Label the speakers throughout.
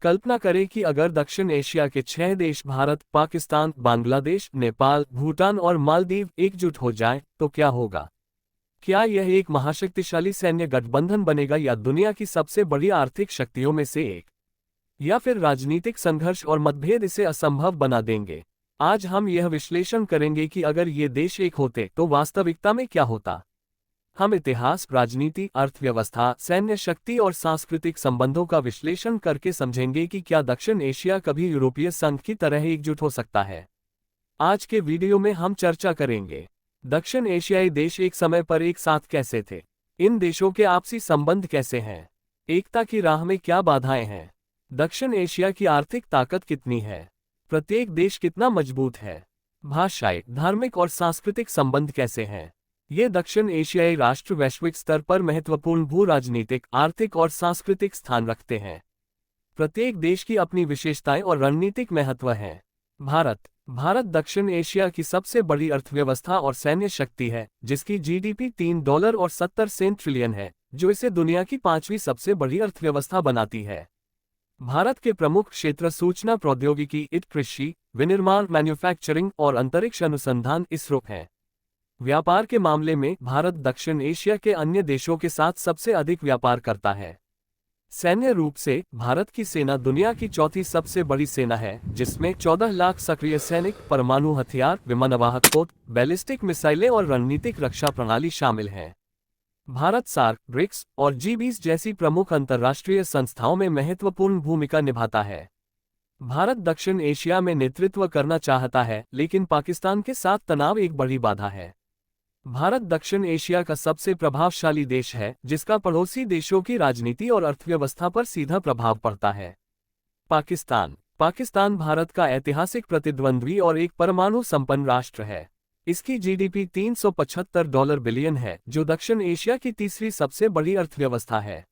Speaker 1: कल्पना करें कि अगर दक्षिण एशिया के 6 देश भारत, पाकिस्तान, बांग्लादेश, नेपाल, भूटान और मालदीव एकजुट हो जाएं, तो क्या होगा? क्या यह एक महाशक्तिशाली सैन्य गठबंधन बनेगा या दुनिया की सबसे बड़ी आर्थिक शक्तियों में से एक? या फिर राजनीतिक संघर्ष और मतभेद इसे असंभव बना देंगे? आज हम यह विश्लेषण करेंगे कि अगर ये देश एक होते तो वास्तविकता में क्या होता। हम इतिहास, राजनीति, अर्थव्यवस्था, सैन्य शक्ति और सांस्कृतिक संबंधों का विश्लेषण करके समझेंगे कि क्या दक्षिण एशिया कभी यूरोपीय संघ की तरह एकजुट हो सकता है। आज के वीडियो में हम चर्चा करेंगे दक्षिण एशियाई देश एक समय पर एक साथ कैसे थे, इन देशों के आपसी संबंध कैसे हैं, एकता की राह में क्या बाधाएं हैं, दक्षिण एशिया की आर्थिक ताकत कितनी है, प्रत्येक देश कितना मजबूत है, भाषाई, धार्मिक और सांस्कृतिक संबंध कैसे हैं। ये दक्षिण एशियाई राष्ट्र वैश्विक स्तर पर महत्वपूर्ण भू राजनीतिक, आर्थिक और सांस्कृतिक स्थान रखते हैं। प्रत्येक देश की अपनी विशेषताएं और रणनीतिक महत्व है। भारत दक्षिण एशिया की सबसे बड़ी अर्थव्यवस्था और सैन्य शक्ति है, जिसकी जीडीपी $3.70 ट्रिलियन है, जो इसे दुनिया की 5वीं सबसे बड़ी अर्थव्यवस्था बनाती है। भारत के प्रमुख क्षेत्र सूचना प्रौद्योगिकी, कृषि, विनिर्माण, मैन्युफैक्चरिंग और अंतरिक्ष अनुसंधान इसरो हैं। व्यापार के मामले में भारत दक्षिण एशिया के अन्य देशों के साथ सबसे अधिक व्यापार करता है। सैन्य रूप से भारत की सेना दुनिया की चौथी सबसे बड़ी सेना है, जिसमें 14 लाख सक्रिय सैनिक, परमाणु हथियार, विमानवाहक पोत, बैलिस्टिक मिसाइलें और रणनीतिक रक्षा प्रणाली शामिल हैं। भारत सार्क, ब्रिक्स और G20 जैसी प्रमुख अंतर्राष्ट्रीय संस्थाओं में महत्वपूर्ण भूमिका निभाता है। भारत दक्षिण एशिया में नेतृत्व करना चाहता है, लेकिन पाकिस्तान के साथ तनाव एक बड़ी बाधा है। भारत दक्षिण एशिया का सबसे प्रभावशाली देश है, जिसका पड़ोसी देशों की राजनीति और अर्थव्यवस्था पर सीधा प्रभाव पड़ता है। पाकिस्तान भारत का ऐतिहासिक प्रतिद्वंद्वी और एक परमाणु संपन्न राष्ट्र है। इसकी जीडीपी $375 बिलियन है, जो दक्षिण एशिया की तीसरी सबसे बड़ी अर्थव्यवस्था है।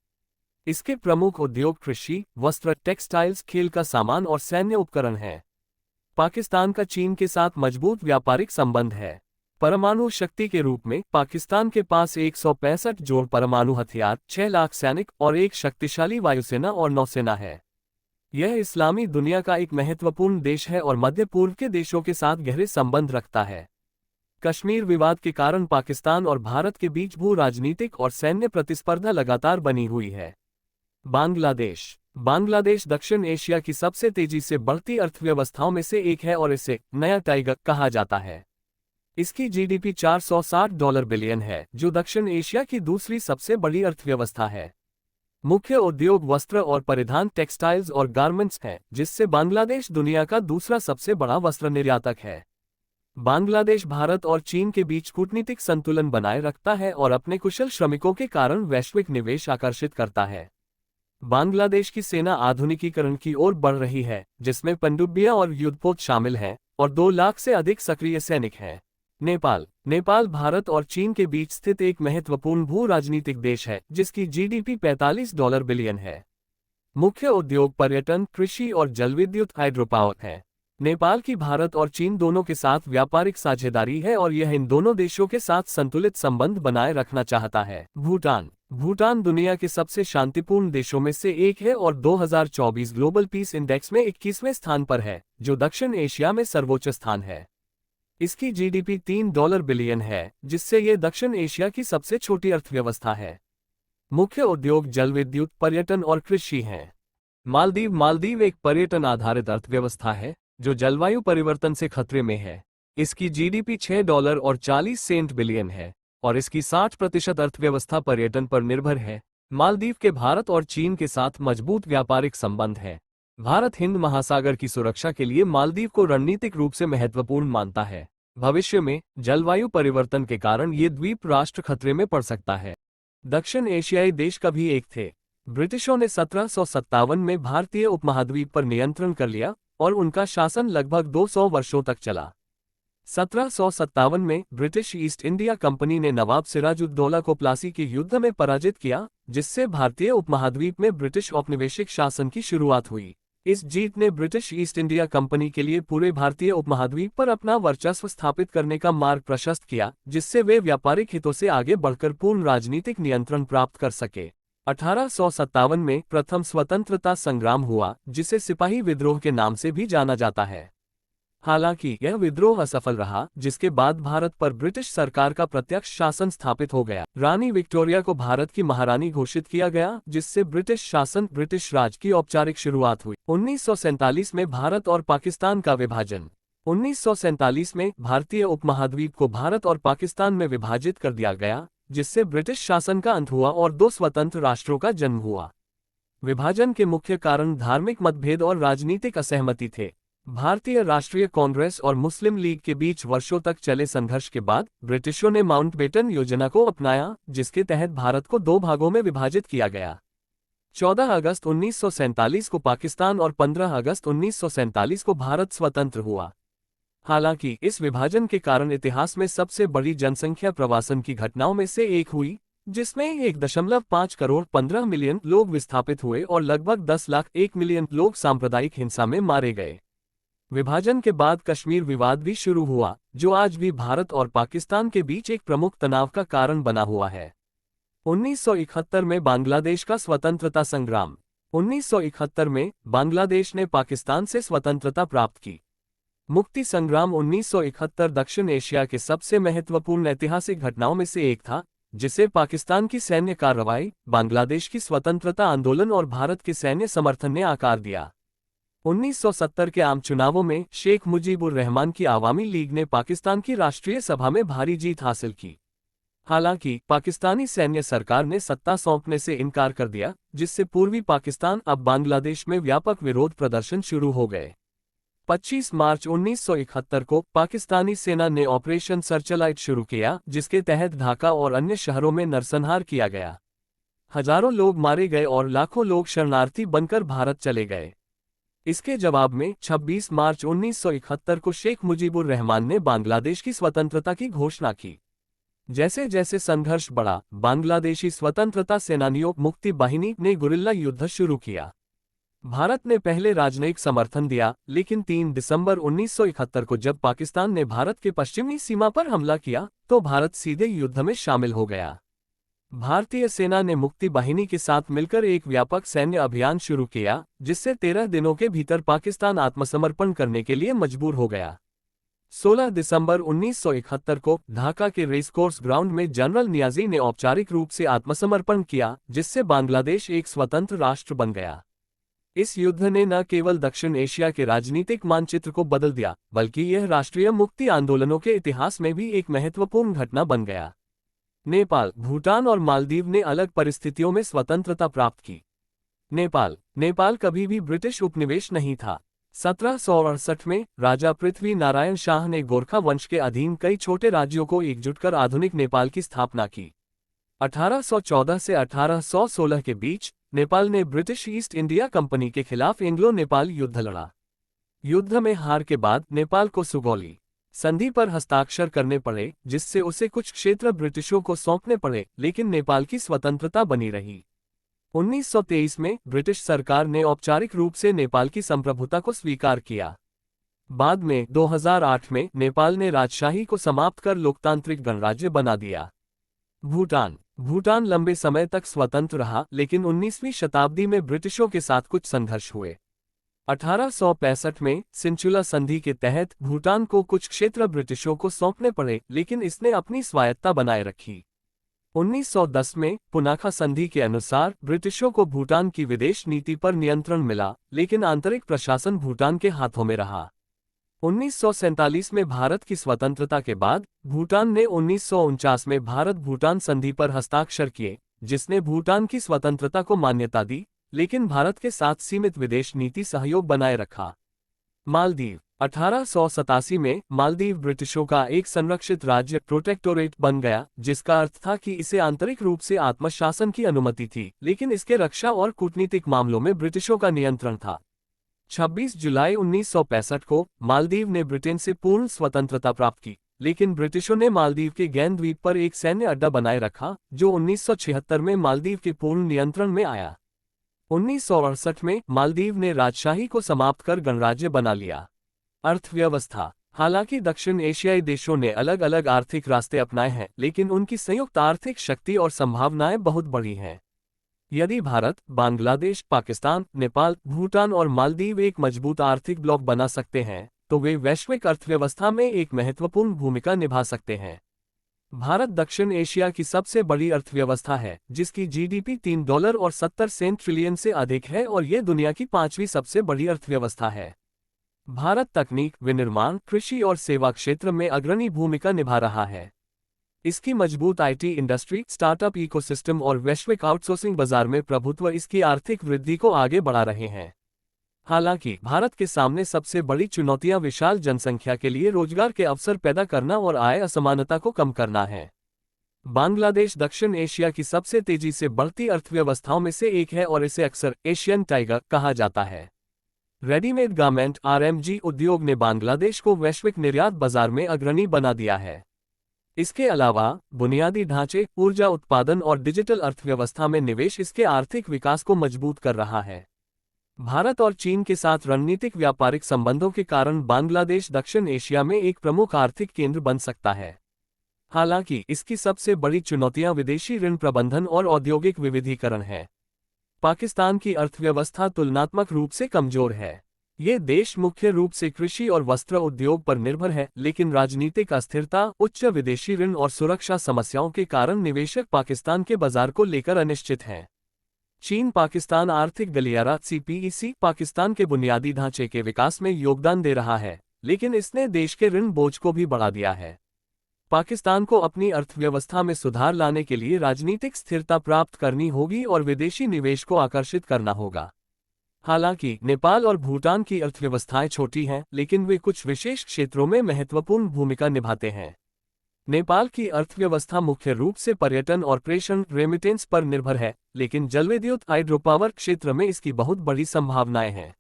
Speaker 1: इसके प्रमुख उद्योग कृषि, वस्त्र, टेक्सटाइल्स, खेल का सामान और सैन्य उपकरण हैं। पाकिस्तान का चीन के साथ मजबूत व्यापारिक संबंध है। परमाणु शक्ति के रूप में पाकिस्तान के पास 165 जोड़ परमाणु हथियार, 6 लाख सैनिक और एक शक्तिशाली वायुसेना और नौसेना है। यह इस्लामी दुनिया का एक महत्वपूर्ण देश है और मध्य पूर्व के देशों के साथ गहरे संबंध रखता है। कश्मीर विवाद के कारण पाकिस्तान और भारत के बीच भू राजनीतिक और सैन्य प्रतिस्पर्धा लगातार बनी हुई है। बांग्लादेश दक्षिण एशिया की सबसे तेजी से बढ़ती अर्थव्यवस्थाओं में से एक है और इसे नया टाइगर कहा जाता है। इसकी जीडीपी $460 बिलियन है, जो दक्षिण एशिया की दूसरी सबसे बड़ी अर्थव्यवस्था है। मुख्य उद्योग वस्त्र और परिधान, टेक्सटाइल्स और गारमेंट्स हैं, जिससे बांग्लादेश दुनिया का दूसरा सबसे बड़ा वस्त्र निर्यातक है। बांग्लादेश भारत और चीन के बीच कूटनीतिक संतुलन बनाए रखता है और अपने कुशल श्रमिकों के कारण वैश्विक निवेश आकर्षित करता है। बांग्लादेश की सेना आधुनिकीकरण की ओर बढ़ रही है, जिसमें पनडुब्बियां और युद्धपोत शामिल हैं और 2 लाख से अधिक सक्रिय सैनिक हैं। नेपाल भारत और चीन के बीच स्थित एक महत्वपूर्ण भू राजनीतिक देश है, जिसकी जीडीपी $45 बिलियन है। मुख्य उद्योग पर्यटन, कृषि और जलविद्युत हाइड्रोपावर है। नेपाल की भारत और चीन दोनों के साथ व्यापारिक साझेदारी है और यह इन दोनों देशों के साथ संतुलित संबंध बनाए रखना चाहता है। भूटान दुनिया के सबसे शांतिपूर्ण देशों में से एक है और 2024 ग्लोबल पीस इंडेक्स में 21वें स्थान पर है, जो दक्षिण एशिया में सर्वोच्च स्थान है। इसकी जीडीपी $3 बिलियन है, जिससे ये दक्षिण एशिया की सबसे छोटी अर्थव्यवस्था है। मुख्य उद्योग जलविद्युत, पर्यटन और कृषि हैं। मालदीव एक पर्यटन आधारित अर्थव्यवस्था है, जो जलवायु परिवर्तन से खतरे में है। इसकी जीडीपी $6.40 बिलियन है और इसकी 60% अर्थव्यवस्था पर्यटन पर निर्भर है। मालदीव के भारत और चीन के साथ मजबूत व्यापारिक संबंध है। भारत हिंद महासागर की सुरक्षा के लिए मालदीव को रणनीतिक रूप से महत्वपूर्ण मानता है। भविष्य में जलवायु परिवर्तन के कारण ये द्वीप राष्ट्र खतरे में पड़ सकता है। दक्षिण एशियाई देश कभी एक थे। ब्रिटिशों ने 1757 में भारतीय उपमहाद्वीप पर नियंत्रण कर लिया और उनका शासन लगभग 200 वर्षों तक चला। 1757 में ब्रिटिश ईस्ट इंडिया कंपनी ने नवाब सिराजुद्दौला को प्लासी के युद्ध में पराजित किया, जिससे भारतीय उपमहाद्वीप में ब्रिटिश औपनिवेशिक शासन की शुरुआत हुई। इस जीत ने ब्रिटिश ईस्ट इंडिया कंपनी के लिए पूरे भारतीय उपमहाद्वीप पर अपना वर्चस्व स्थापित करने का मार्ग प्रशस्त किया, जिससे वे व्यापारिक हितों से आगे बढ़कर पूर्ण राजनीतिक नियंत्रण प्राप्त कर सके। 1857 में प्रथम स्वतंत्रता संग्राम हुआ, जिसे सिपाही विद्रोह के नाम से भी जाना जाता है। हालांकि यह विद्रोह असफल रहा, जिसके बाद भारत पर ब्रिटिश सरकार का प्रत्यक्ष शासन स्थापित हो गया। रानी विक्टोरिया को भारत की महारानी घोषित किया गया, जिससे ब्रिटिश शासन, ब्रिटिश राज की औपचारिक शुरुआत हुई। 1947 में भारत और पाकिस्तान का विभाजन। 1947 में भारतीय उपमहाद्वीप को भारत और पाकिस्तान में विभाजित कर दिया गया, जिससे ब्रिटिश शासन का अंत हुआ और दो स्वतंत्र राष्ट्रों का जन्म हुआ। विभाजन के मुख्य कारण धार्मिक मतभेद और राजनीतिक असहमति थे। भारतीय राष्ट्रीय कांग्रेस और मुस्लिम लीग के बीच वर्षों तक चले संघर्ष के बाद ब्रिटिशों ने माउंटबेटन योजना को अपनाया, जिसके तहत भारत को दो भागों में विभाजित किया गया। 14 अगस्त 1947 को पाकिस्तान और 15 अगस्त 1947 को भारत स्वतंत्र हुआ। हालांकि इस विभाजन के कारण इतिहास में सबसे बड़ी जनसंख्या प्रवासन की घटनाओं में से एक हुई, जिसमें 1.5 करोड़ 15 मिलियन लोग विस्थापित हुए और लगभग 10 लाख 1 मिलियन लोग सांप्रदायिक हिंसा में मारे गए। विभाजन के बाद कश्मीर विवाद भी शुरू हुआ, जो आज भी भारत और पाकिस्तान के बीच एक प्रमुख तनाव का कारण बना हुआ है। 1971 में बांग्लादेश का स्वतंत्रता संग्राम। 1971 में बांग्लादेश ने पाकिस्तान से स्वतंत्रता प्राप्त की। मुक्ति संग्राम 1971 दक्षिण एशिया के सबसे महत्वपूर्ण ऐतिहासिक घटनाओं में से एक था, जिसे पाकिस्तान की सैन्य कार्रवाई, बांग्लादेश की स्वतंत्रता आंदोलन और भारत के सैन्य समर्थन ने आकार दिया। 1970 के आम चुनावों में शेख मुजीबुर रहमान की आवामी लीग ने पाकिस्तान की राष्ट्रीय सभा में भारी जीत हासिल की। हालांकि पाकिस्तानी सैन्य सरकार ने सत्ता सौंपने से इनकार कर दिया, जिससे पूर्वी पाकिस्तान अब बांग्लादेश में व्यापक विरोध प्रदर्शन शुरू हो गए। 25 मार्च 1971 को पाकिस्तानी सेना ने ऑपरेशन सर्चलाइट शुरू किया, जिसके तहत ढाका और अन्य शहरों में नरसंहार किया गया। हजारों लोग मारे गए और लाखों लोग शरणार्थी बनकर भारत चले गए। इसके जवाब में 26 मार्च 1971 को शेख मुजीबुर रहमान ने बांग्लादेश की स्वतंत्रता की घोषणा की। जैसे जैसे संघर्ष बढ़ा, बांग्लादेशी स्वतंत्रता सेनानियों मुक्ति बाहिनी ने गुरिल्ला युद्ध शुरू किया। भारत ने पहले राजनयिक समर्थन दिया, लेकिन 3 दिसंबर 1971 को जब पाकिस्तान ने भारत के पश्चिमी सीमा पर हमला किया, तो भारत सीधे युद्ध में शामिल हो गया। भारतीय सेना ने मुक्ति बाहिनी के साथ मिलकर एक व्यापक सैन्य अभियान शुरू किया, जिससे 13 दिनों के भीतर पाकिस्तान आत्मसमर्पण करने के लिए मजबूर हो गया। 16 दिसंबर 1971 को ढाका के रेसकोर्स ग्राउंड में जनरल नियाजी ने औपचारिक रूप से आत्मसमर्पण किया, जिससे बांग्लादेश एक स्वतंत्र राष्ट्र बन गया। इस युद्ध ने न केवल दक्षिण एशिया के राजनीतिक मानचित्र को बदल दिया, बल्कि यह राष्ट्रीय मुक्ति आंदोलनों के इतिहास में भी एक महत्वपूर्ण घटना बन गया। नेपाल, भूटान और मालदीव ने अलग परिस्थितियों में स्वतंत्रता प्राप्त की। नेपाल कभी भी ब्रिटिश उपनिवेश नहीं था। 1768 में राजा पृथ्वी नारायण शाह ने गोरखा वंश के अधीन कई छोटे राज्यों को एकजुट कर आधुनिक नेपाल की स्थापना की। 1814 से 1816 के बीच नेपाल ने ब्रिटिश ईस्ट इंडिया कंपनी के खिलाफ एंग्लो नेपाल युद्ध लड़ा। युद्ध में हार के बाद नेपाल को सुगौली संधि पर हस्ताक्षर करने पड़े, जिससे उसे कुछ क्षेत्र ब्रिटिशों को सौंपने पड़े, लेकिन नेपाल की स्वतंत्रता बनी रही। 1923 में ब्रिटिश सरकार ने औपचारिक रूप से नेपाल की संप्रभुता को स्वीकार किया। बाद में 2008 में नेपाल ने राजशाही को समाप्त कर लोकतांत्रिक गणराज्य बना दिया। भूटान लंबे समय तक स्वतंत्र रहा, लेकिन 19वीं शताब्दी में ब्रिटिशों के साथ कुछ संघर्ष हुए। 1865 में सिंचुला संधि के तहत भूटान को कुछ क्षेत्र ब्रिटिशों को सौंपने पड़े, लेकिन इसने अपनी स्वायत्ता बनाए रखी। 1910 में पुनाखा संधि के अनुसार ब्रिटिशों को भूटान की विदेश नीति पर नियंत्रण मिला, लेकिन आंतरिक प्रशासन भूटान के हाथों में रहा। 1947 में भारत की स्वतंत्रता के बाद भूटान ने 1949 में भारत भूटान संधि पर हस्ताक्षर किए, जिसने भूटान की स्वतंत्रता को मान्यता दी, लेकिन भारत के साथ सीमित विदेश नीति सहयोग बनाए रखा। मालदीव 1887 में मालदीव ब्रिटिशों का एक संरक्षित राज्य प्रोटेक्टोरेट बन गया, जिसका अर्थ था कि इसे आंतरिक रूप से आत्मशासन की अनुमति थी, लेकिन इसके रक्षा और कूटनीतिक मामलों में ब्रिटिशों का नियंत्रण था। 26 जुलाई 1965 को मालदीव ने ब्रिटेन से पूर्ण स्वतंत्रता प्राप्त की, लेकिन ब्रिटिशों ने मालदीव के गैन द्वीप पर एक सैन्य अड्डा बनाए रखा, जो 1976 में मालदीव के पूर्ण नियंत्रण में आया। 1968 में मालदीव ने राजशाही को समाप्त कर गणराज्य बना लिया। अर्थव्यवस्था। हालांकि दक्षिण एशियाई देशों ने अलग अलग आर्थिक रास्ते अपनाए हैं, लेकिन उनकी संयुक्त आर्थिक शक्ति और संभावनाएं बहुत बड़ी हैं। यदि भारत, बांग्लादेश, पाकिस्तान, नेपाल, भूटान और मालदीव एक मजबूत आर्थिक ब्लॉक बना सकते हैं, तो वे वैश्विक अर्थव्यवस्था में एक महत्वपूर्ण भूमिका निभा सकते हैं। भारत दक्षिण एशिया की सबसे बड़ी अर्थव्यवस्था है, जिसकी जीडीपी $3.70 ट्रिलियन से अधिक है और ये दुनिया की 5वीं सबसे बड़ी अर्थव्यवस्था है। भारत तकनीक, विनिर्माण, कृषि और सेवा क्षेत्र में अग्रणी भूमिका निभा रहा है। इसकी मजबूत आईटी इंडस्ट्री, स्टार्टअप इकोसिस्टम और वैश्विक आउटसोर्सिंग बाजार में प्रभुत्व इसकी आर्थिक वृद्धि को आगे बढ़ा रहे हैं। हालांकि भारत के सामने सबसे बड़ी चुनौतियां विशाल जनसंख्या के लिए रोजगार के अवसर पैदा करना और आय असमानता को कम करना है। बांग्लादेश दक्षिण एशिया की सबसे तेजी से बढ़ती अर्थव्यवस्थाओं में से एक है और इसे अक्सर एशियन टाइगर कहा जाता है। रेडीमेड गारमेंट आरएमजी उद्योग ने बांग्लादेश को वैश्विक निर्यात बाजार में अग्रणी बना दिया है। इसके अलावा बुनियादी ढांचे, ऊर्जा उत्पादन और डिजिटल अर्थव्यवस्था में निवेश इसके आर्थिक विकास को मजबूत कर रहा है। भारत और चीन के साथ रणनीतिक व्यापारिक संबंधों के कारण बांग्लादेश दक्षिण एशिया में एक प्रमुख आर्थिक केंद्र बन सकता है। हालांकि इसकी सबसे बड़ी चुनौतियां विदेशी ऋण प्रबंधन और औद्योगिक विविधीकरण है। पाकिस्तान की अर्थव्यवस्था तुलनात्मक रूप से कमजोर है। ये देश मुख्य रूप से कृषि और वस्त्र उद्योग पर निर्भर है, लेकिन राजनीतिक अस्थिरता, उच्च विदेशी ऋण और सुरक्षा समस्याओं के कारण निवेशक पाकिस्तान के बाजार को लेकर अनिश्चित हैं। चीन पाकिस्तान आर्थिक गलियारा सीपीईसी पाकिस्तान के बुनियादी ढांचे के विकास में योगदान दे रहा है, लेकिन इसने देश के ऋण बोझ को भी बढ़ा दिया है। पाकिस्तान को अपनी अर्थव्यवस्था में सुधार लाने के लिए राजनीतिक स्थिरता प्राप्त करनी होगी और विदेशी निवेश को आकर्षित करना होगा। हालांकि नेपाल और भूटान की अर्थव्यवस्थाएं छोटी हैं, लेकिन वे कुछ विशेष क्षेत्रों में महत्वपूर्ण भूमिका निभाते हैं। नेपाल की अर्थव्यवस्था मुख्य रूप से पर्यटन और प्रेषण रेमिटेंस पर निर्भर है, लेकिन जलविद्युत हाइड्रोपावर क्षेत्र में इसकी बहुत बड़ी संभावनाएं हैं।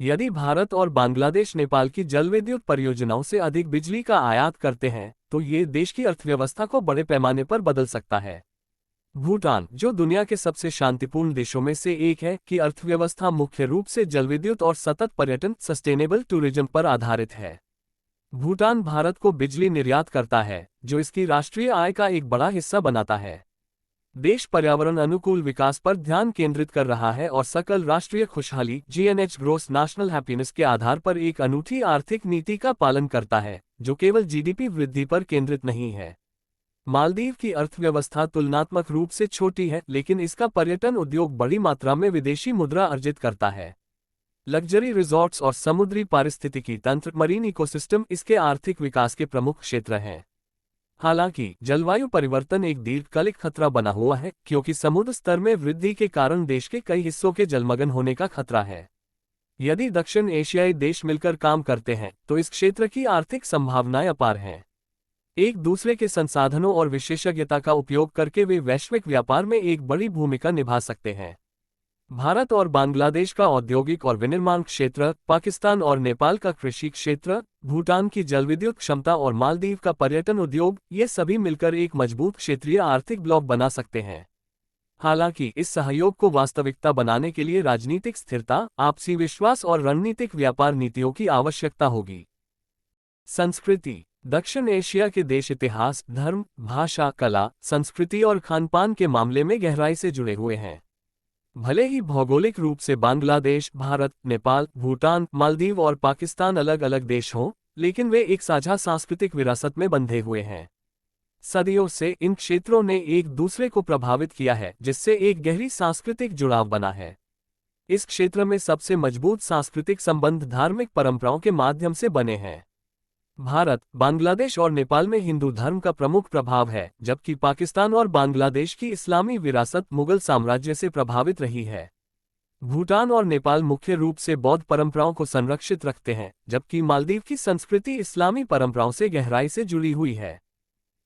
Speaker 1: यदि भारत और बांग्लादेश नेपाल की जलविद्युत परियोजनाओं से अधिक बिजली का आयात करते हैं, तो ये देश की अर्थव्यवस्था को बड़े पैमाने पर बदल सकता है। भूटान, जो दुनिया के सबसे शांतिपूर्ण देशों में से एक है, की अर्थव्यवस्था मुख्य रूप से जलविद्युत और सतत पर्यटन सस्टेनेबल टूरिज्म पर आधारित है। भूटान भारत को बिजली निर्यात करता है, जो इसकी राष्ट्रीय आय का एक बड़ा हिस्सा बनाता है। देश पर्यावरण अनुकूल विकास पर ध्यान केंद्रित कर रहा है और सकल राष्ट्रीय खुशहाली जीएनएच ग्रोस नेशनल हैप्पीनेस के आधार पर एक अनूठी आर्थिक नीति का पालन करता है, जो केवल जीडीपी वृद्धि पर केंद्रित नहीं है। मालदीव की अर्थव्यवस्था तुलनात्मक रूप से छोटी है, लेकिन इसका पर्यटन उद्योग बड़ी मात्रा में विदेशी मुद्रा अर्जित करता है। लग्जरी रिजॉर्ट्स और समुद्री पारिस्थितिकी तंत्र मरीन इकोसिस्टम इसके आर्थिक विकास के प्रमुख क्षेत्र हैं। हालांकि जलवायु परिवर्तन एक दीर्घकालिक खतरा बना हुआ है, क्योंकि समुद्र स्तर में वृद्धि के कारण देश के कई हिस्सों के जलमग्न होने का खतरा है। यदि दक्षिण एशियाई देश मिलकर काम करते हैं, तो इस क्षेत्र की आर्थिक संभावनाएं अपार हैं। एक दूसरे के संसाधनों और विशेषज्ञता का उपयोग करके वे वैश्विक व्यापार में एक बड़ी भूमिका निभा सकते हैं। भारत और बांग्लादेश का औद्योगिक और विनिर्माण क्षेत्र, पाकिस्तान और नेपाल का कृषि क्षेत्र, भूटान की जलविद्युत क्षमता और मालदीव का पर्यटन उद्योग, ये सभी मिलकर एक मजबूत क्षेत्रीय आर्थिक ब्लॉक बना सकते हैं। हालांकि इस सहयोग को वास्तविकता बनाने के लिए राजनीतिक स्थिरता, आपसी विश्वास और रणनीतिक व्यापार नीतियों की आवश्यकता होगी। संस्कृति। दक्षिण एशिया के देश इतिहास, धर्म, भाषा, कला, संस्कृति और खानपान के मामले में गहराई से जुड़े हुए हैं। भले ही भौगोलिक रूप से बांग्लादेश, भारत, नेपाल, भूटान, मालदीव और पाकिस्तान अलग अलग देश हों, लेकिन वे एक साझा सांस्कृतिक विरासत में बंधे हुए हैं। सदियों से इन क्षेत्रों ने एक दूसरे को प्रभावित किया है, जिससे एक गहरी सांस्कृतिक जुड़ाव बना है। इस क्षेत्र में सबसे मजबूत सांस्कृतिक संबंध धार्मिक परंपराओं के माध्यम से बने हैं। भारत, बांग्लादेश और नेपाल में हिंदू धर्म का प्रमुख प्रभाव है, जबकि पाकिस्तान और बांग्लादेश की इस्लामी विरासत मुगल साम्राज्य से प्रभावित रही है। भूटान और नेपाल मुख्य रूप से बौद्ध परंपराओं को संरक्षित रखते हैं, जबकि मालदीव की संस्कृति इस्लामी परंपराओं से गहराई से जुड़ी हुई है।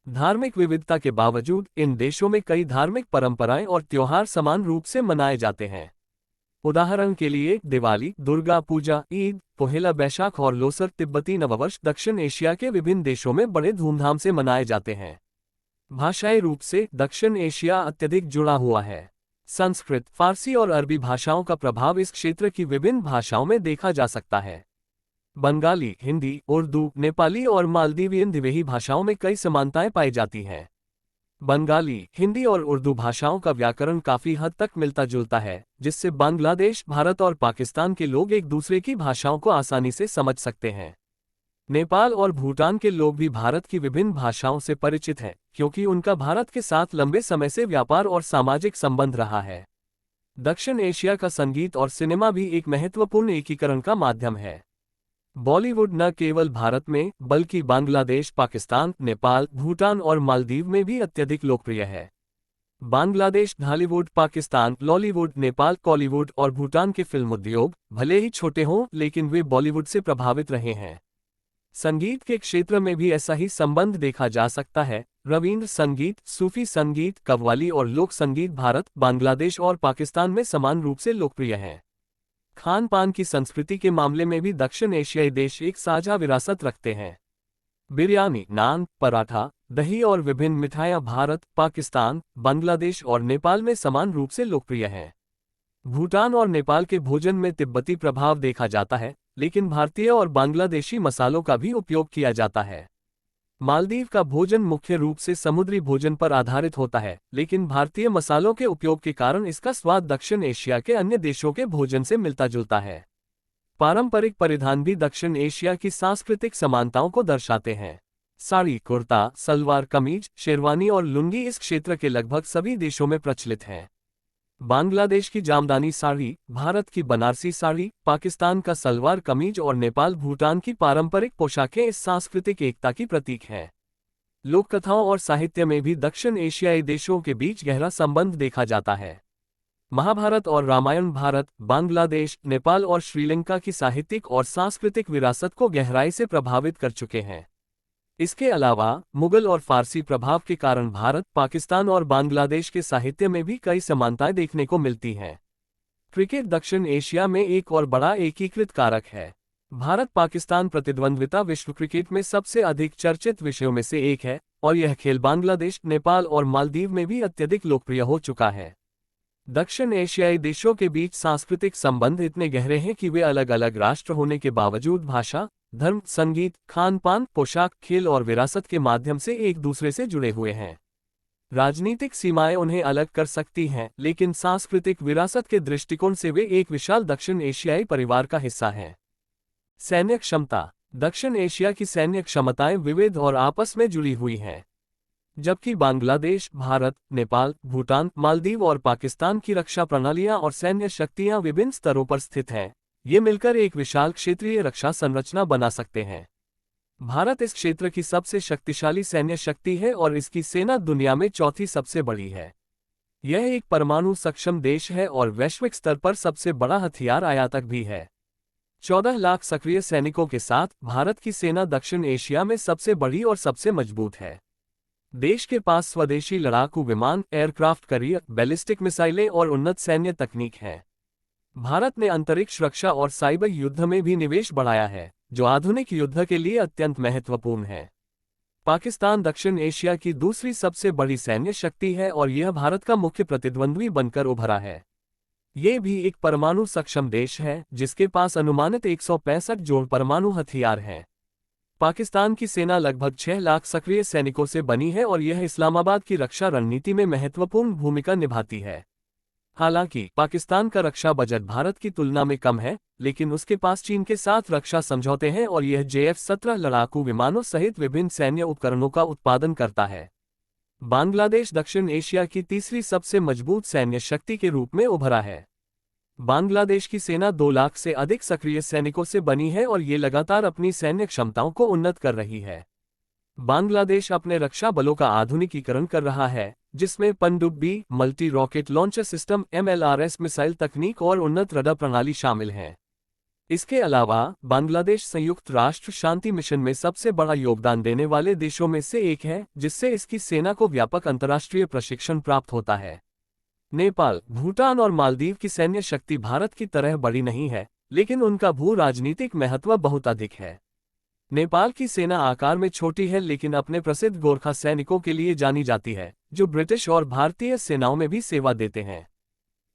Speaker 1: धार्मिक विविधता के बावजूद इन देशों में कई धार्मिक परंपराएं और त्योहार समान रूप से मनाए जाते हैं। उदाहरण के लिए दिवाली, दुर्गा पूजा, ईद, पोहेला बैशाख और लोसर तिब्बती नववर्ष दक्षिण एशिया के विभिन्न देशों में बड़े धूमधाम से मनाए जाते हैं। भाषाई रूप से दक्षिण एशिया अत्यधिक जुड़ा हुआ है। संस्कृत, फारसी और अरबी भाषाओं का प्रभाव इस क्षेत्र की विभिन्न भाषाओं में देखा जा सकता है। बंगाली, हिंदी, उर्दू, नेपाली और मालदीवियन दिवेही भाषाओं में कई समानताएं पाई जाती हैं। बंगाली, हिंदी और उर्दू भाषाओं का व्याकरण काफी हद तक मिलता जुलता है, जिससे बांग्लादेश, भारत और पाकिस्तान के लोग एक दूसरे की भाषाओं को आसानी से समझ सकते हैं। नेपाल और भूटान के लोग भी भारत की विभिन्न भाषाओं से परिचित हैं, क्योंकि उनका भारत के साथ लंबे समय से व्यापार और सामाजिक संबंध रहा है। दक्षिण एशिया का संगीत और सिनेमा भी एक महत्वपूर्ण एकीकरण का माध्यम है। बॉलीवुड न केवल भारत में बल्कि बांग्लादेश, पाकिस्तान, नेपाल, भूटान और मालदीव में भी अत्यधिक लोकप्रिय है। बांग्लादेश हॉलीवुड, पाकिस्तान लॉलीवुड, नेपाल कॉलीवुड और भूटान के फिल्म उद्योग भले ही छोटे हों लेकिन वे बॉलीवुड से प्रभावित रहे हैं। संगीत के क्षेत्र में भी ऐसा ही संबंध देखा जा सकता है। रवींद्र संगीत, सूफी संगीत, कव्वाली और लोक संगीत भारत, बांग्लादेश और पाकिस्तान में समान रूप से लोकप्रिय हैं। खान पान की संस्कृति के मामले में भी दक्षिण एशियाई देश एक साझा विरासत रखते हैं। बिरयानी, नान, पराठा, दही और विभिन्न मिठाइयाँ भारत, पाकिस्तान, बांग्लादेश और नेपाल में समान रूप से लोकप्रिय हैं। भूटान और नेपाल के भोजन में तिब्बती प्रभाव देखा जाता है, लेकिन भारतीय और बांग्लादेशी मसालों का भी उपयोग किया जाता है। मालदीव का भोजन मुख्य रूप से समुद्री भोजन पर आधारित होता है, लेकिन भारतीय मसालों के उपयोग के कारण इसका स्वाद दक्षिण एशिया के अन्य देशों के भोजन से मिलता जुलता है। पारंपरिक परिधान भी दक्षिण एशिया की सांस्कृतिक समानताओं को दर्शाते हैं। साड़ी, कुर्ता, सलवार कमीज, शेरवानी और लुंगी इस क्षेत्र के लगभग सभी देशों में प्रचलित हैं। बांग्लादेश की जामदानी साड़ी, भारत की बनारसी साड़ी, पाकिस्तान का सलवार कमीज और नेपाल भूटान की पारंपरिक पोशाकें इस सांस्कृतिक एकता की प्रतीक हैं। लोककथाओं और साहित्य में भी दक्षिण एशियाई देशों के बीच गहरा संबंध देखा जाता है। महाभारत और रामायण भारत, बांग्लादेश, नेपाल और श्रीलंका की साहित्यिक और सांस्कृतिक विरासत को गहराई से प्रभावित कर चुके हैं। इसके अलावा मुगल और फारसी प्रभाव के कारण भारत, पाकिस्तान और बांग्लादेश के साहित्य में भी कई समानताएं देखने को मिलती हैं। क्रिकेट दक्षिण एशिया में एक और बड़ा एकीकृत कारक है। भारत-पाकिस्तान प्रतिद्वंद्विता विश्व क्रिकेट में सबसे अधिक चर्चित विषयों में से एक है और यह खेल बांग्लादेश, नेपाल और मालदीव में भी अत्यधिक लोकप्रिय हो चुका है। दक्षिण एशियाई देशों के बीच सांस्कृतिक संबंध इतने गहरे हैं कि वे अलग-अलग राष्ट्र होने के बावजूद भाषा, धर्म, संगीत, खान-पान, पोशाक, खेल और विरासत के माध्यम से एक दूसरे से जुड़े हुए हैं। राजनीतिक सीमाएं उन्हें अलग कर सकती हैं, लेकिन सांस्कृतिक विरासत के दृष्टिकोण से वे एक विशाल दक्षिण एशियाई परिवार का हिस्सा हैं। सैन्य क्षमता, दक्षिण एशिया की सैन्य क्षमताएं विविध और आपस में जुड़ी हुई हैं। जबकि बांग्लादेश, भारत, नेपाल, भूटान, मालदीव और पाकिस्तान की रक्षा प्रणालियां और सैन्य शक्तियां विभिन्न स्तरों पर स्थित हैं, ये मिलकर एक विशाल क्षेत्रीय रक्षा संरचना बना सकते हैं। भारत इस क्षेत्र की सबसे शक्तिशाली सैन्य शक्ति है और इसकी सेना दुनिया में चौथी सबसे बड़ी है। यह एक परमाणु सक्षम देश है और वैश्विक स्तर पर सबसे बड़ा हथियार आयातक भी है। 14 लाख सक्रिय सैनिकों के साथ भारत की सेना दक्षिण एशिया में सबसे बड़ी और सबसे मजबूत है। देश के पास स्वदेशी लड़ाकू विमान, एयरक्राफ्ट कैरियर, बैलिस्टिक मिसाइलें और उन्नत सैन्य तकनीक है। भारत ने अंतरिक्ष रक्षा और साइबर युद्ध में भी निवेश बढ़ाया है, जो आधुनिक युद्ध के लिए अत्यंत महत्वपूर्ण है। पाकिस्तान दक्षिण एशिया की दूसरी सबसे बड़ी सैन्य शक्ति है और यह भारत का मुख्य प्रतिद्वंद्वी बनकर उभरा है। ये भी एक परमाणु सक्षम देश है, जिसके पास अनुमानित 165 जोड़ परमाणु हथियार हैं। पाकिस्तान की सेना लगभग 6 लाख सक्रिय सैनिकों से बनी है और यह इस्लामाबाद की रक्षा रणनीति में महत्वपूर्ण भूमिका निभाती है। हालांकि पाकिस्तान का रक्षा बजट भारत की तुलना में कम है, लेकिन उसके पास चीन के साथ रक्षा समझौते हैं और यह JF-17 लड़ाकू विमानों सहित विभिन्न सैन्य उपकरणों का उत्पादन करता है। बांग्लादेश दक्षिण एशिया की तीसरी सबसे मजबूत सैन्य शक्ति के रूप में उभरा है। बांग्लादेश की सेना 2 लाख से अधिक सक्रिय सैनिकों से बनी है और ये लगातार अपनी सैन्य क्षमताओं को उन्नत कर रही है। बांग्लादेश अपने रक्षा बलों का आधुनिकीकरण कर रहा है, जिसमें पनडुब्बी, multi rocket launcher system MLRS missile तकनीक और उन्नत रडार प्रणाली शामिल हैं। इसके अलावा बांग्लादेश संयुक्त राष्ट्र शांति मिशन में सबसे बड़ा योगदान देने वाले देशों में से एक है, जिससे इसकी सेना को व्यापक अंतर्राष्ट्रीय प्रशिक्षण प्राप्त होता है। नेपाल, भूटान और मालदीव की सैन्य शक्ति भारत की तरह बड़ी नहीं है, लेकिन उनका भू राजनीतिक महत्व बहुत अधिक है। नेपाल की सेना आकार में छोटी है लेकिन अपने प्रसिद्ध गोरखा सैनिकों के लिए जानी जाती है, जो ब्रिटिश और भारतीय सेनाओं में भी सेवा देते हैं।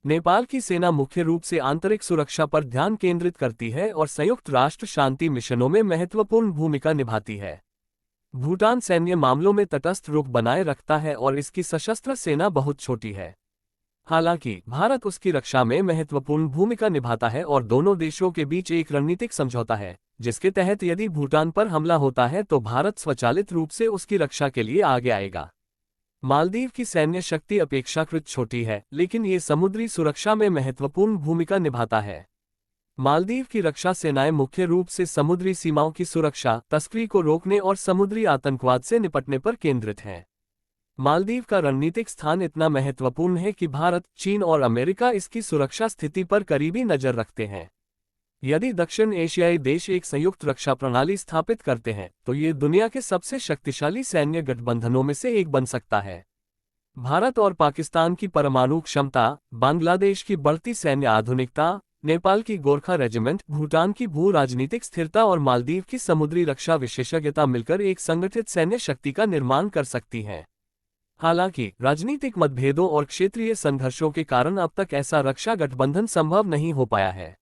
Speaker 1: नेपाल की सेना मुख्य रूप से आंतरिक सुरक्षा पर ध्यान केंद्रित करती है और संयुक्त राष्ट्र शांति मिशनों में महत्वपूर्ण भूमिका निभाती है। भूटान सैन्य मामलों में तटस्थ रुख बनाए रखता है और इसकी सशस्त्र सेना बहुत छोटी है। हालांकि भारत उसकी रक्षा में महत्वपूर्ण भूमिका निभाता है और दोनों देशों के बीच एक रणनीतिक समझौता है, जिसके तहत यदि भूटान पर हमला होता है तो भारत स्वचालित रूप से उसकी रक्षा के लिए आगे आएगा। मालदीव की सैन्य शक्ति अपेक्षाकृत छोटी है, लेकिन ये समुद्री सुरक्षा में महत्वपूर्ण भूमिका निभाता है। मालदीव की रक्षा सेनाएं मुख्य रूप से समुद्री सीमाओं की सुरक्षा, तस्करी को रोकने और समुद्री आतंकवाद से निपटने पर केंद्रित हैं। मालदीव का रणनीतिक स्थान इतना महत्वपूर्ण है कि भारत, चीन और अमेरिका इसकी सुरक्षा स्थिति पर करीबी नजर रखते हैं। यदि दक्षिण एशियाई देश एक संयुक्त रक्षा प्रणाली स्थापित करते हैं तो ये दुनिया के सबसे शक्तिशाली सैन्य गठबंधनों में से एक बन सकता है। भारत और पाकिस्तान की परमाणु क्षमता, बांग्लादेश की बढ़ती सैन्य आधुनिकता, नेपाल की गोरखा रेजिमेंट, भूटान की भू राजनीतिक स्थिरता और मालदीव की समुद्री रक्षा विशेषज्ञता मिलकर एक संगठित सैन्य शक्ति का निर्माण कर सकती हैं। हालांकि राजनीतिक मतभेदों और क्षेत्रीय संघर्षों के कारण अब तक ऐसा रक्षा गठबंधन संभव नहीं हो पाया है।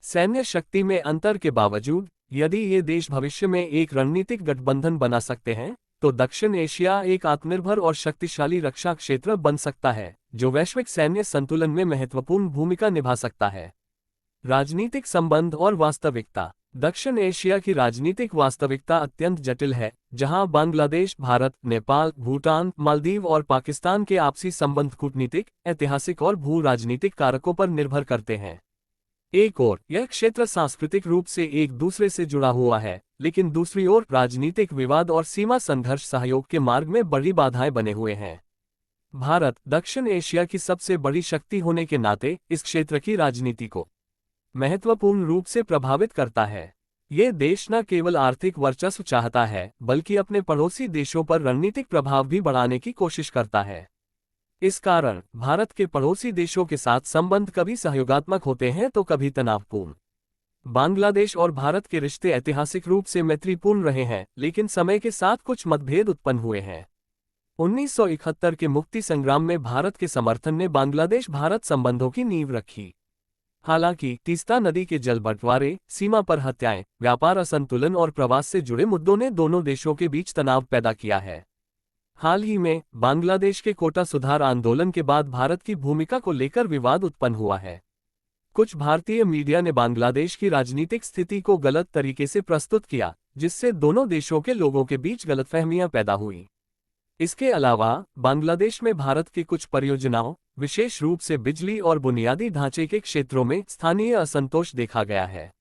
Speaker 1: सैन्य शक्ति में अंतर के बावजूद, यदि ये देश भविष्य में एक रणनीतिक गठबंधन बना सकते हैं, तो दक्षिण एशिया एक आत्मनिर्भर और शक्तिशाली रक्षा क्षेत्र बन सकता है, जो वैश्विक सैन्य संतुलन में महत्वपूर्ण भूमिका निभा सकता है। राजनीतिक संबंध और वास्तविकता। दक्षिण एशिया की राजनीतिक वास्तविकता अत्यंत जटिल है, जहां बांग्लादेश, भारत, नेपाल, भूटान, मालदीव और पाकिस्तान के आपसी संबंध कूटनीतिक, ऐतिहासिक और भू राजनीतिक कारकों पर निर्भर करते हैं। एक ओर यह क्षेत्र सांस्कृतिक रूप से एक दूसरे से जुड़ा हुआ है, लेकिन दूसरी ओर राजनीतिक विवाद और सीमा संघर्ष सहयोग के मार्ग में बड़ी बाधाएं बने हुए हैं। भारत, दक्षिण एशिया की सबसे बड़ी शक्ति होने के नाते, इस क्षेत्र की राजनीति को महत्वपूर्ण रूप से प्रभावित करता है। ये देश न केवल आर्थिक वर्चस्व चाहता है, बल्कि अपने पड़ोसी देशों पर रणनीतिक प्रभाव भी बढ़ाने की कोशिश करता है। इस कारण भारत के पड़ोसी देशों के साथ संबंध कभी सहयोगात्मक होते हैं तो कभी तनावपूर्ण। बांग्लादेश और भारत के रिश्ते ऐतिहासिक रूप से मैत्रीपूर्ण रहे हैं, लेकिन समय के साथ कुछ मतभेद उत्पन्न हुए हैं। 1971 के मुक्ति संग्राम में भारत के समर्थन ने बांग्लादेश भारत संबंधों की नींव रखी। हालांकि तीस्ता नदी के जल बंटवारे, सीमा पर हत्याएं, व्यापार असंतुलन और प्रवास से जुड़े मुद्दों ने दोनों देशों के बीच तनाव पैदा किया है। हाल ही में बांग्लादेश के कोटा सुधार आंदोलन के बाद भारत की भूमिका को लेकर विवाद उत्पन्न हुआ है। कुछ भारतीय मीडिया ने बांग्लादेश की राजनीतिक स्थिति को गलत तरीके से प्रस्तुत किया, जिससे दोनों देशों के लोगों के बीच गलतफहमियां पैदा हुई। इसके अलावा बांग्लादेश में भारत की कुछ परियोजनाओं, विशेष रूप से बिजली और बुनियादी ढांचे के क्षेत्रों में स्थानीय असंतोष देखा गया है।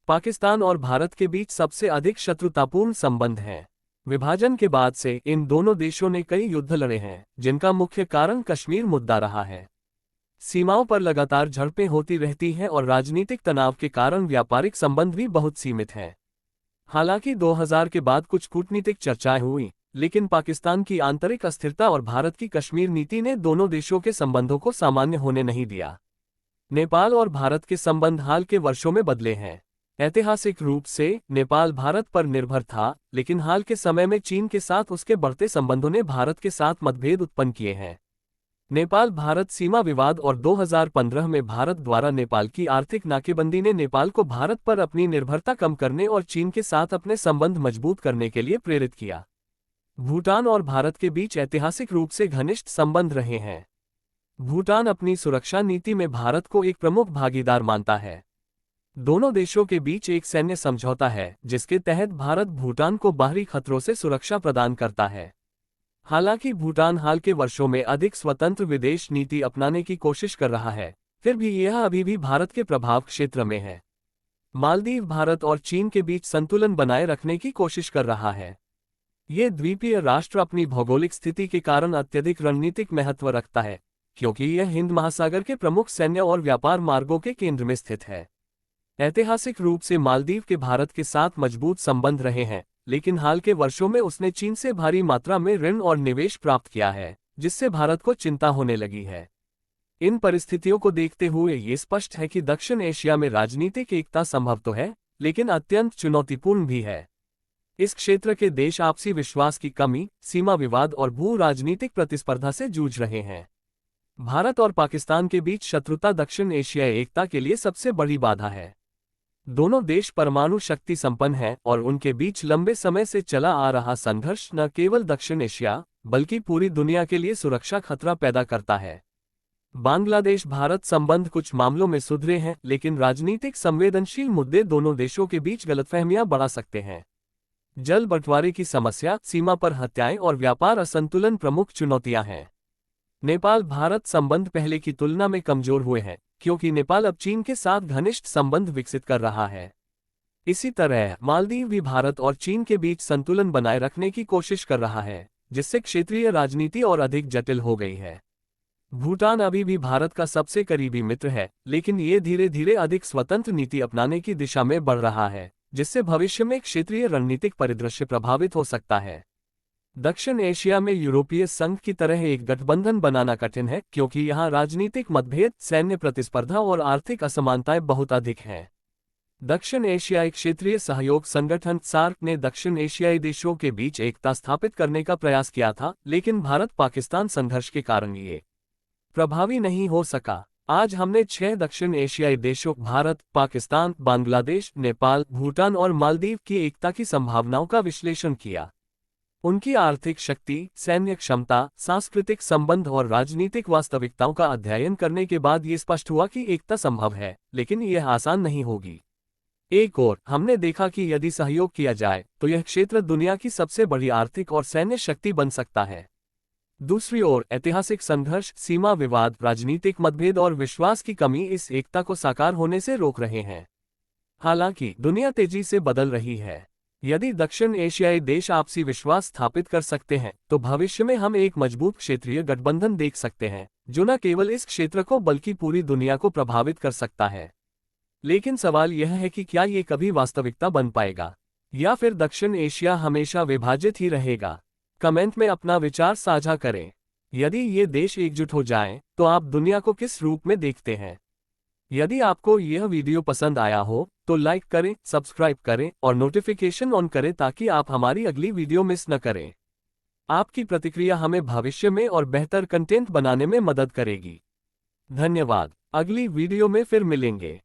Speaker 1: पाकिस्तान और भारत के बीच सबसे अधिक शत्रुतापूर्ण संबंध हैं। विभाजन के बाद से इन दोनों देशों ने कई युद्ध लड़े हैं, जिनका मुख्य कारण कश्मीर मुद्दा रहा है। सीमाओं पर लगातार झड़पें होती रहती हैं और राजनीतिक तनाव के कारण व्यापारिक संबंध भी बहुत सीमित हैं। हालांकि 2000 के बाद कुछ कूटनीतिक चर्चाएं हुई, लेकिन पाकिस्तान की आंतरिक अस्थिरता और भारत की कश्मीर नीति ने दोनों देशों के संबंधों को सामान्य होने नहीं दिया। नेपाल और भारत के संबंध हाल के वर्षों में बदले हैं। ऐतिहासिक रूप से नेपाल भारत पर निर्भर था, लेकिन हाल के समय में चीन के साथ उसके बढ़ते संबंधों ने भारत के साथ मतभेद उत्पन्न किए हैं। नेपाल भारत सीमा विवाद और 2015 में भारत द्वारा नेपाल की आर्थिक नाकेबंदी ने नेपाल को भारत पर अपनी निर्भरता कम करने और चीन के साथ अपने संबंध मजबूत करने के लिए प्रेरित किया। भूटान और भारत के बीच ऐतिहासिक रूप से घनिष्ठ संबंध रहे हैं। भूटान अपनी सुरक्षा नीति में भारत को एक प्रमुख भागीदार मानता है। दोनों देशों के बीच एक सैन्य समझौता है, जिसके तहत भारत भूटान को बाहरी खतरों से सुरक्षा प्रदान करता है। हालांकि भूटान हाल के वर्षों में अधिक स्वतंत्र विदेश नीति अपनाने की कोशिश कर रहा है, फिर भी यह अभी भी भारत के प्रभाव क्षेत्र में है। मालदीव भारत और चीन के बीच संतुलन बनाए रखने की कोशिश कर रहा है। ये द्वीपीय राष्ट्र अपनी भौगोलिक स्थिति के कारण अत्यधिक रणनीतिक महत्व रखता है, क्योंकि यह हिंद महासागर के प्रमुख सैन्य और व्यापार मार्गों के केंद्र में स्थित है। ऐतिहासिक रूप से मालदीव के भारत के साथ मजबूत संबंध रहे हैं, लेकिन हाल के वर्षों में उसने चीन से भारी मात्रा में ऋण और निवेश प्राप्त किया है, जिससे भारत को चिंता होने लगी है। इन परिस्थितियों को देखते हुए ये स्पष्ट है कि दक्षिण एशिया में राजनीतिक एकता संभव तो है, लेकिन अत्यंत चुनौतीपूर्ण भी है। इस क्षेत्र के देश आपसी विश्वास की कमी, सीमा विवाद और भू राजनीतिक प्रतिस्पर्धा से जूझ रहे हैं। भारत और पाकिस्तान के बीच शत्रुता दक्षिण एशियाई एकता के लिए सबसे बड़ी बाधा है। दोनों देश परमाणु शक्ति संपन्न हैं और उनके बीच लंबे समय से चला आ रहा संघर्ष न केवल दक्षिण एशिया बल्कि पूरी दुनिया के लिए सुरक्षा खतरा पैदा करता है। बांग्लादेश भारत संबंध कुछ मामलों में सुधरे हैं, लेकिन राजनीतिक संवेदनशील मुद्दे दोनों देशों के बीच गलतफहमियां बढ़ा सकते हैं। जल बंटवारे की समस्या, सीमा पर हत्याएं और व्यापार असंतुलन प्रमुख चुनौतियां हैं। नेपाल भारत संबंध पहले की तुलना में कमजोर हुए हैं, क्योंकि नेपाल अब चीन के साथ घनिष्ठ संबंध विकसित कर रहा है। इसी तरह मालदीव भी भारत और चीन के बीच संतुलन बनाए रखने की कोशिश कर रहा है, जिससे क्षेत्रीय राजनीति और अधिक जटिल हो गई है। भूटान अभी भी भारत का सबसे करीबी मित्र है, लेकिन ये धीरे धीरे अधिक स्वतंत्र नीति अपनाने की दिशा में बढ़ रहा है, जिससे भविष्य में क्षेत्रीय रणनीतिक परिदृश्य प्रभावित हो सकता है। दक्षिण एशिया में यूरोपीय संघ की तरह एक गठबंधन बनाना कठिन है, क्योंकि यहाँ राजनीतिक मतभेद, सैन्य प्रतिस्पर्धा और आर्थिक असमानताएं बहुत अधिक हैं। दक्षिण एशियाई क्षेत्रीय सहयोग संगठन सार्क ने दक्षिण एशियाई देशों के बीच एकता स्थापित करने का प्रयास किया था, लेकिन भारत पाकिस्तान संघर्ष के कारण ये प्रभावी नहीं हो सका। आज हमने 6 दक्षिण एशियाई देशों भारत, पाकिस्तान, बांग्लादेश, नेपाल, भूटान और मालदीव की एकता की संभावनाओं का विश्लेषण किया। उनकी आर्थिक शक्ति, सैन्य क्षमता, सांस्कृतिक संबंध और राजनीतिक वास्तविकताओं का अध्ययन करने के बाद ये स्पष्ट हुआ कि एकता संभव है, लेकिन यह आसान नहीं होगी। एक और हमने देखा कि यदि सहयोग किया जाए तो यह क्षेत्र दुनिया की सबसे बड़ी आर्थिक और सैन्य शक्ति बन सकता है। दूसरी ओर ऐतिहासिक संघर्ष, सीमा विवाद, राजनीतिक मतभेद और विश्वास की कमी इस एकता को साकार होने से रोक रहे हैं। हालांकि दुनिया तेजी से बदल रही है। यदि दक्षिण एशियाई देश आपसी विश्वास स्थापित कर सकते हैं तो भविष्य में हम एक मजबूत क्षेत्रीय गठबंधन देख सकते हैं, जो न केवल इस क्षेत्र को बल्कि पूरी दुनिया को प्रभावित कर सकता है। लेकिन सवाल यह है कि क्या ये कभी वास्तविकता बन पाएगा, या फिर दक्षिण एशिया हमेशा विभाजित ही रहेगा? कमेंट में अपना विचार साझा करें। यदि ये देश एकजुट हो जाएं, तो आप दुनिया को किस रूप में देखते हैं? यदि आपको यह वीडियो पसंद आया हो तो लाइक करें, सब्सक्राइब करें और नोटिफिकेशन ऑन करें ताकि आप हमारी अगली वीडियो मिस न करें। आपकी प्रतिक्रिया हमें भविष्य में और बेहतर कंटेंट बनाने में मदद करेगी। धन्यवाद। अगली वीडियो में फिर मिलेंगे।